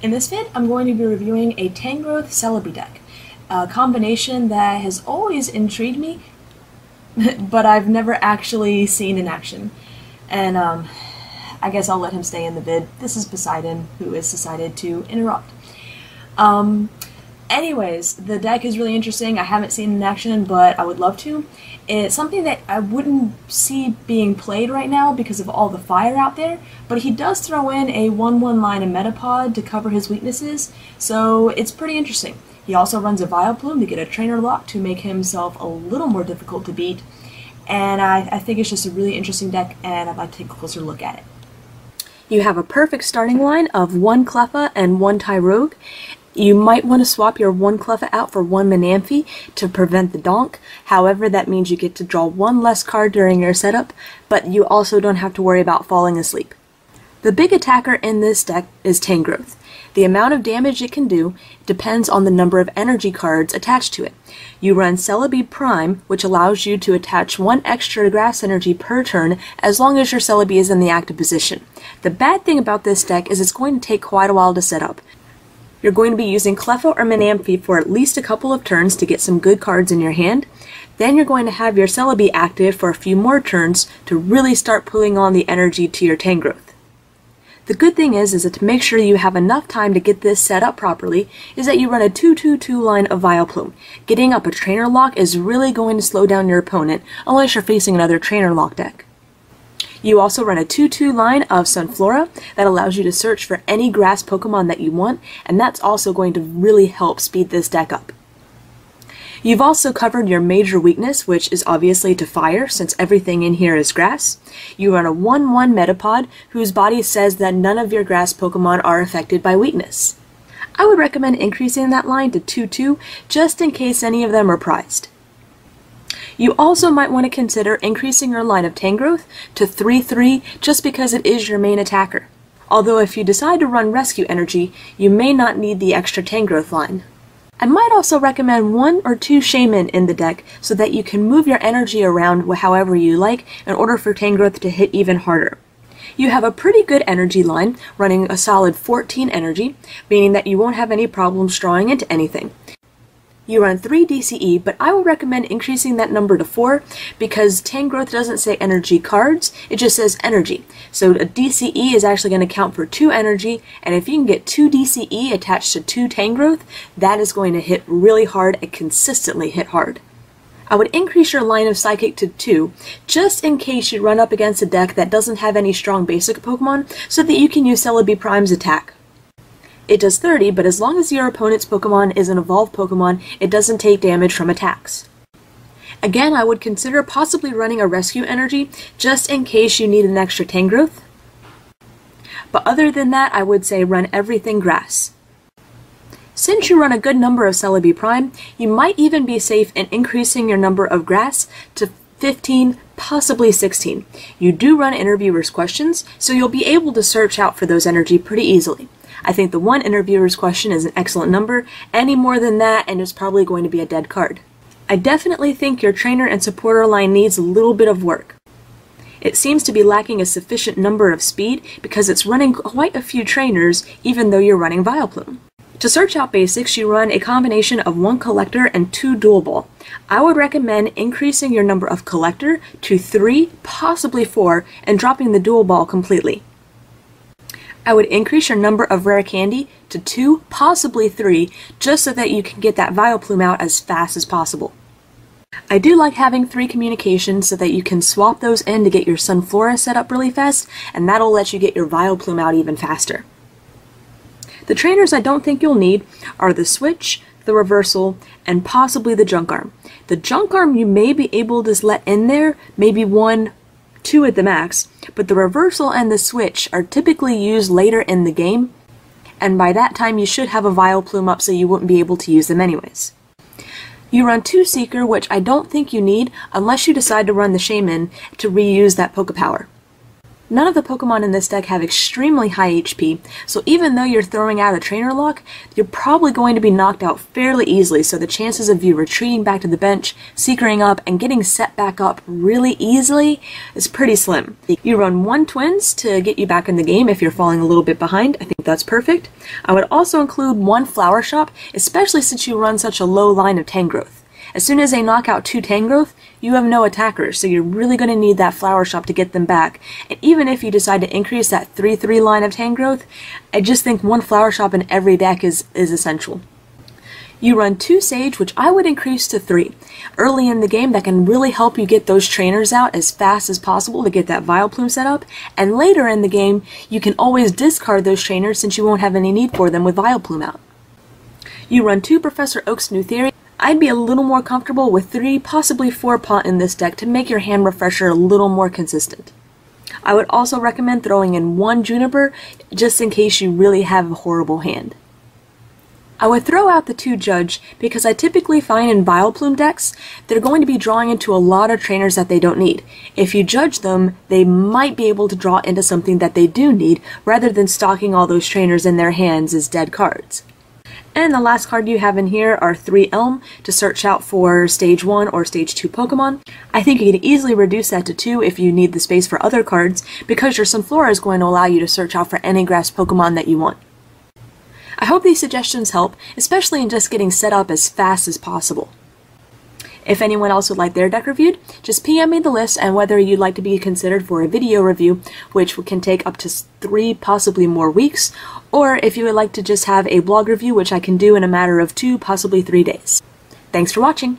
In this vid, I'm going to be reviewing a Tangrowth Celebi deck, a combination that has always intrigued me, but I've never actually seen in action. And I guess I'll let him stay in the vid. This is Poseidon, who has decided to interrupt. Anyways, the deck is really interesting. I haven't seen it in action, but I would love to. It's something that I wouldn't see being played right now because of all the fire out there, but he does throw in a 1/1 line of Metapod to cover his weaknesses, so it's pretty interesting. He also runs a Vileplume to get a trainer lock to make himself a little more difficult to beat, and I think it's just a really interesting deck, and I'd like to take a closer look at it. You have a perfect starting line of 1 Cleffa and 1 Tyrogue. You might want to swap your 1 Cleffa out for 1 Manaphy to prevent the donk. However, that means you get to draw 1 less card during your setup, but you also don't have to worry about falling asleep. The big attacker in this deck is Tangrowth. The amount of damage it can do depends on the number of energy cards attached to it. You run Celebi Prime, which allows you to attach 1 extra grass energy per turn as long as your Celebi is in the active position. The bad thing about this deck is it's going to take quite a while to set up. You're going to be using Cleffa or Manaphy for at least a couple of turns to get some good cards in your hand. Then you're going to have your Celebi active for a few more turns to really start pulling on the energy to your Tangrowth. The good thing is that to make sure you have enough time to get this set up properly is that you run a 2/2/2 line of Vileplume. Getting up a trainer lock is really going to slow down your opponent unless you're facing another trainer lock deck. You also run a 2/2 line of Sunflora that allows you to search for any grass Pokemon that you want, and that's also going to really help speed this deck up. You've also covered your major weakness, which is obviously to fire, since everything in here is grass. You run a 1/1 Metapod, whose body says that none of your grass Pokemon are affected by weakness. I would recommend increasing that line to 2/2, just in case any of them are prized. You also might want to consider increasing your line of Tangrowth to 3/3 just because it is your main attacker. Although if you decide to run Rescue Energy, you may not need the extra Tangrowth line. I might also recommend 1 or 2 Shaman in the deck so that you can move your energy around however you like in order for Tangrowth to hit even harder. You have a pretty good energy line, running a solid 14 energy, meaning that you won't have any problems drawing into anything. You run 3 DCE, but I would recommend increasing that number to 4 because Tangrowth doesn't say energy cards, it just says energy. So a DCE is actually going to count for 2 energy, and if you can get 2 DCE attached to 2 Tangrowth, that is going to hit really hard and consistently hit hard. I would increase your line of Psychic to 2, just in case you run up against a deck that doesn't have any strong basic Pokemon, so that you can use Celebi Prime's attack. It does 30, but as long as your opponent's Pokemon is an evolved Pokemon, it doesn't take damage from attacks. Again, I would consider possibly running a Rescue Energy, just in case you need an extra Tangrowth. But other than that, I would say run everything grass. Since you run a good number of Celebi Prime, you might even be safe in increasing your number of grass to 15, possibly 16. You do run interviewers' questions, so you'll be able to search out for those energy pretty easily. I think the 1 interviewer's question is an excellent number. Any more than that and it's probably going to be a dead card. I definitely think your trainer and supporter line needs a little bit of work. It seems to be lacking a sufficient number of speed because it's running quite a few trainers even though you're running Vileplume. To search out basics, you run a combination of 1 Collector and 2 Dual Ball. I would recommend increasing your number of Collector to 3, possibly 4, and dropping the Dual Ball completely. I would increase your number of Rare Candy to 2, possibly 3, just so that you can get that Vileplume out as fast as possible. I do like having 3 communications so that you can swap those in to get your Sunflora set up really fast, and that'll let you get your Vileplume out even faster. The trainers I don't think you'll need are the Switch, the Reversal, and possibly the Junk Arm. The Junk Arm you may be able to let in there, maybe 1, 2 at the max, but the Reversal and the Switch are typically used later in the game, and by that time you should have a Vileplume up so you wouldn't be able to use them anyways. You run 2 Seeker, which I don't think you need unless you decide to run the Shaman to reuse that Pokepower. None of the Pokemon in this deck have extremely high HP, so even though you're throwing out a trainer lock, you're probably going to be knocked out fairly easily, so the chances of you retreating back to the bench, secreting up, and getting set back up really easily is pretty slim. You run 1 Twins to get you back in the game if you're falling a little bit behind. I think that's perfect. I would also include 1 Flower Shop, especially since you run such a low line of Tangrowth. As soon as they knock out 2 Tangrowth, you have no attackers, so you're really going to need that Flower Shop to get them back. And even if you decide to increase that 3-3 line of Tangrowth, I just think 1 Flower Shop in every deck is essential. You run 2 Sage, which I would increase to 3. Early in the game, that can really help you get those trainers out as fast as possible to get that Vileplume set up, and later in the game, you can always discard those trainers since you won't have any need for them with Vileplume out. You run 2 Professor Oak's New Theory. I'd be a little more comfortable with 3, possibly 4 Pont in this deck to make your hand refresher a little more consistent. I would also recommend throwing in 1 Juniper just in case you really have a horrible hand. I would throw out the 2 Judge because I typically find in Vileplume decks they're going to be drawing into a lot of trainers that they don't need. If you judge them, they might be able to draw into something that they do need rather than stocking all those trainers in their hands as dead cards. And the last card you have in here are 3 Elm to search out for Stage 1 or Stage 2 Pokemon. I think you can easily reduce that to 2 if you need the space for other cards, because your Sunflora is going to allow you to search out for any grass Pokemon that you want. I hope these suggestions help, especially in just getting set up as fast as possible. If anyone else would like their deck reviewed, just PM me the list and whether you'd like to be considered for a video review, which can take up to 3, possibly more weeks, or if you would like to just have a blog review, which I can do in a matter of 2, possibly 3 days. Thanks for watching!